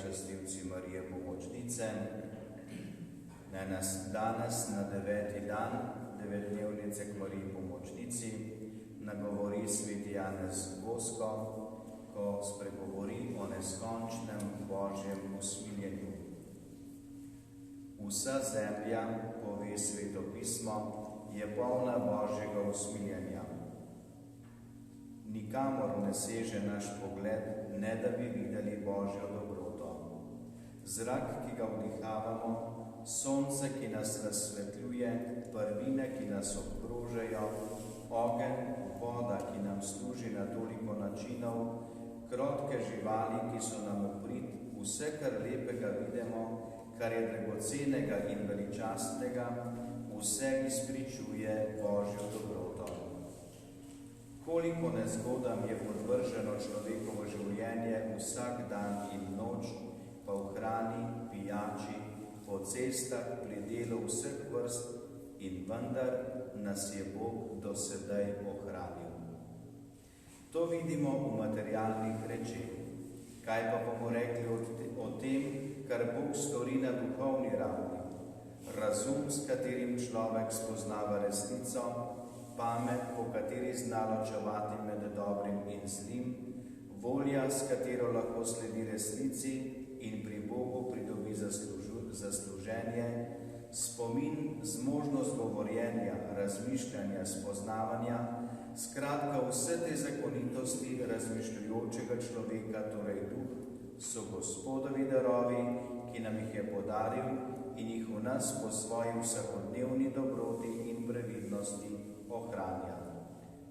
častilci Marije Pomočnice, naj nas danes na 9. dan devetdnevnice k Mariji Pomočnici nagovori sveti Janez Bosko, ko spregovori o neskončnem Božjem usmiljenju. Vsa zemlja, pove Sveto pismo, je polna Božjega usmiljenja. Nikamor ne seže naš pogled, ne da bi videli Božjo dobroto. Zrak, ki ga vdihavamo, sonce, ki nas razsvetljuje, prvine, ki nas obkrožajo, ogenj, voda, ki nam služi na toliko načinov, krotke živali, ki so nam v prid, vse, kar lepega vidimo, kar je dragocenega in veličastnega, vse izpričuje Božjo dobroto. Koliko nezgodam je podvrženo človekovo življenje vsak dan in noč, pa v hrani, pijači, po cestah, pri delu vseh vrst, in vendar nas je Bog do sedaj ohranil. To vidimo v materialnih rečeh. Kaj pa bomo rekli o tem, kar Bog stori na duhovni ravni? Razum, s katerim človek spoznava resnico, pamet, po kateri zna ločevati med dobrim in zlim, volja, s katero lahko sledi resnici in pri Bogu pridobi zasluženje, spomin, zmožnost govorjenja, razmišljanja, spoznavanja, skratka vse te zakonitosti razmišljujočega človeka, torej duh, so Gospodovi darovi, ki nam jih je podaril in jih v nas po svoji vsakodnevni dobroti in previdnosti ohranja.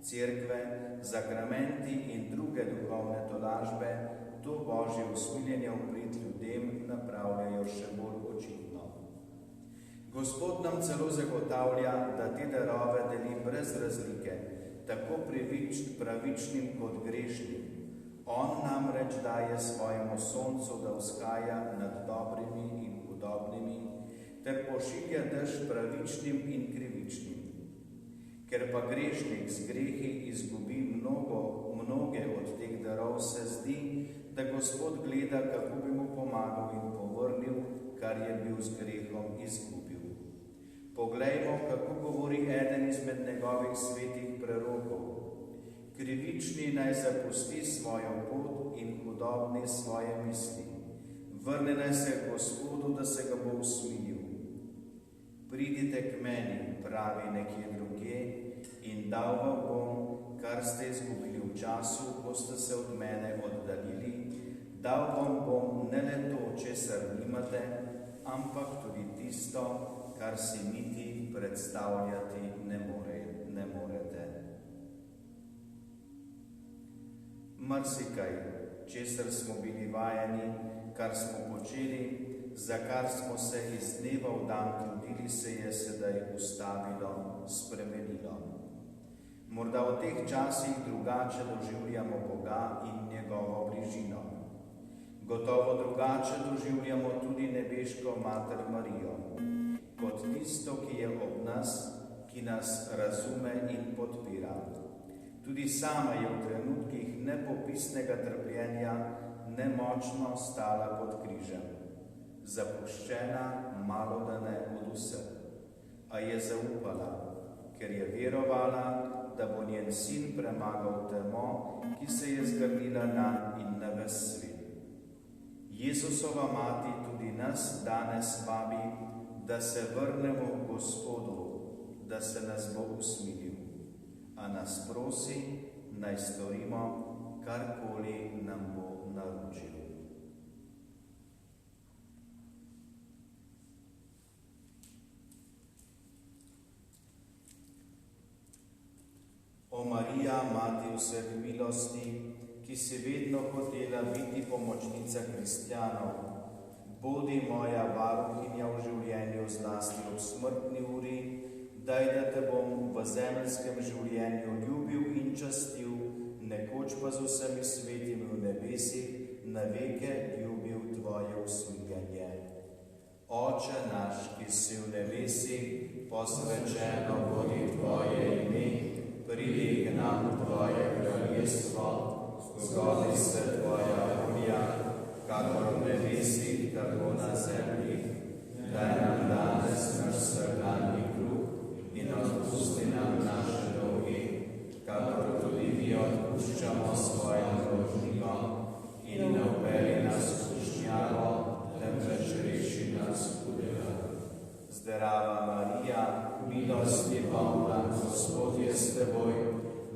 Cerkve, sakramenti in druge duhovne tolažbe to Božje usmiljenje v prid ljudem napravljajo še bolj očitno. Gospod nam celo zagotavlja, da te darove deli brez razlike, tako pravičnim kot grešnim. On namreč daje svojemu soncu, da vzhaja nad dobrimi in hudobnimi, ter pošilja dež pravičnim in krivičnim. Ker pa grešnik z grehi izgubi mnoge od teh darov, se zdi, da Gospod gleda, kako bi mu pomagal in povrnil, kar je bil z grehom izgubil. Poglejmo, kako govori eden izmed njegovih svetih prerokov. Krivični naj zapusti svojo pot in hudobni svoje misli. Vrne naj se Gospodu, da se ga bo usmilil. Pridite k meni, pravi nekje drugje, in dal vam bom, kar ste izgubili v času, ko ste se od mene oddaljili. Dal vam bom ne le to, česar nimate, ampak tudi tisto, kar si niti predstavljati ne morete. Marsikaj, česar smo bili vajeni, kar smo počeli, za kar smo se iz dneva v dan trudili, se je sedaj ustavilo, spremenilo. Morda v teh časih drugače doživljamo Boga in njegovo bližino. Gotovo drugače doživljamo tudi nebeško Mater Marijo, kot tisto, ki je ob nas, ki nas razume in podpira. Tudi sama je v trenutkih nepopisnega trpljenja nemočno stala pod križem, zapuščena malodane od vseh, a je zaupala, ker je verovala, da bo njen sin premagal temo, ki se je zgrnila nanj in na ves svet. Jezusova mati tudi nas danes vabi, da se vrnemo k Gospodu, da se nas bo usmilil, a nas prosi, naj storimo, karkoli nam bo naročil. O Marija, mati vseh milosti, ki si vedno hotela biti pomočnica kristjanov, bodi moja varuhinja v življenju, zlasti ob smrtni uri, daj, da te bom v zemeljskem življenju ljubil in častil, nekoč pa z vsemi svetimi v nebesih na veke ljubil tvoje usmiljenje. Oče naš, ki si v nebesih, posvečeno bodi tvoje ime, pridi k nam tvoje kraljestvo, zgodi se tvoja volja, kakor v nebesih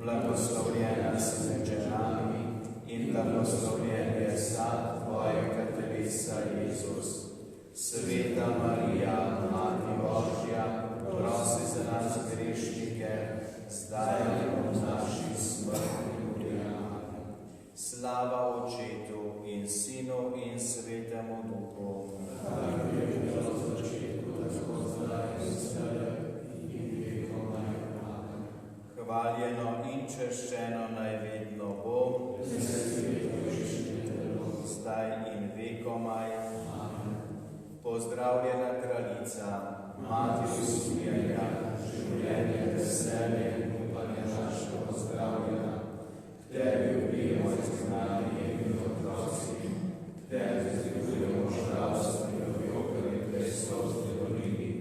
blagoslovljena si med ženami in blagoslovljen je sad tvojega telesa, Jezus. Sveta Marija, Mati Božja, prosi za nas grešnike, zdaj in v naši smrtni uri. Amen. Slava Očetu in Sinu in Svetemu Duhu. Hvaljeno in češčeno naj vedno bo, zdaj in vekomaj. Pozdravljena kraljica, mati usmijenja, življenje, veselje in upanje naše pozdravljena. K tebi vbijemo izgnanje in otroci, k tebi zdigujemo žalstvo in objokali Hristos dolini.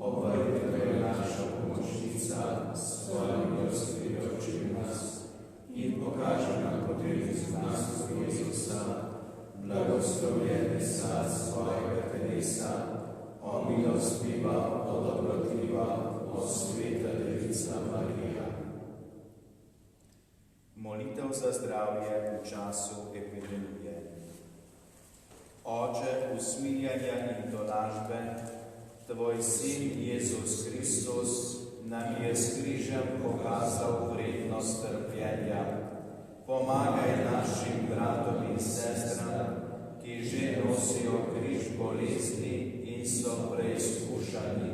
Obrnite je naša pomočnica, svojo milost priroči nas in pokaže nam poti izgnanstva Jezusa. Blagoslovljeni sad svojega telesa, o milostiva, o dobrotiva, o sveta Devica Marija. Molitev za zdravje v času epidemije. Oče usmiljenja in tolažbe, tvoj sin Jezus Kristus nam je s križem pokazal vrednost trpljenja. Pomagaj našim bratom in sestram, ki že nosijo križ bolezni in so preizkušani.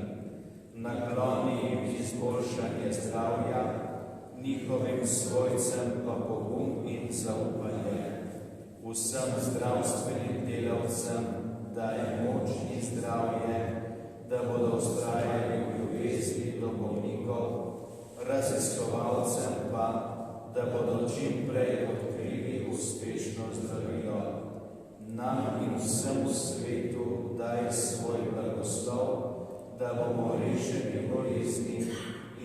Nakloni jim izboljšanje zdravja, njihovim svojcem pa pogum in zaupanje. Vsem zdravstvenim delavcem daj moč in zdravje, da bodo vztrajali v ljubezni do bolnikov, raziskovalcem pa, da bodo čim prej odkrili uspešno zdravilo. Nam in vsemu svetu daj svoj blagoslov, da bomo rešeni bolezni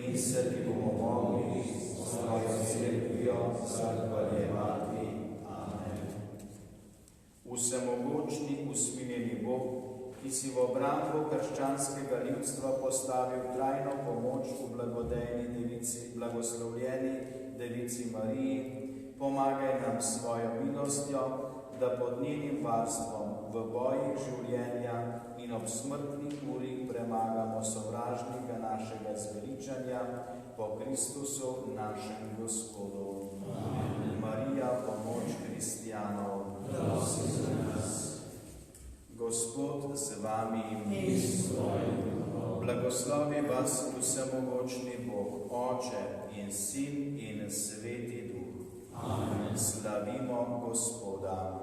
in se ti bomo mogli s svojo cerkvijo zahvaljevati. Amen. Vsemogočni, usmiljeni Bog, ki si v obrambo krščanskega ljudstva postavil trajno pomoč v blagodejni devici, blagoslovljeni Devici Mariji, pomagaj nam svojo milostjo, da pod njenim varstvom v bojih življenja in ob smrtni uri premagamo sovražnika našega zveličanja po Kristusu našem Gospodu. Amen. Marija, pomoč hristijanov, prosi za nas. Gospod z vami in s tvojim duhom. Blagoslovi vas vsemogočni Bog, Oče in Sin in Sveti Duh. Amen. Slavimo Gospoda.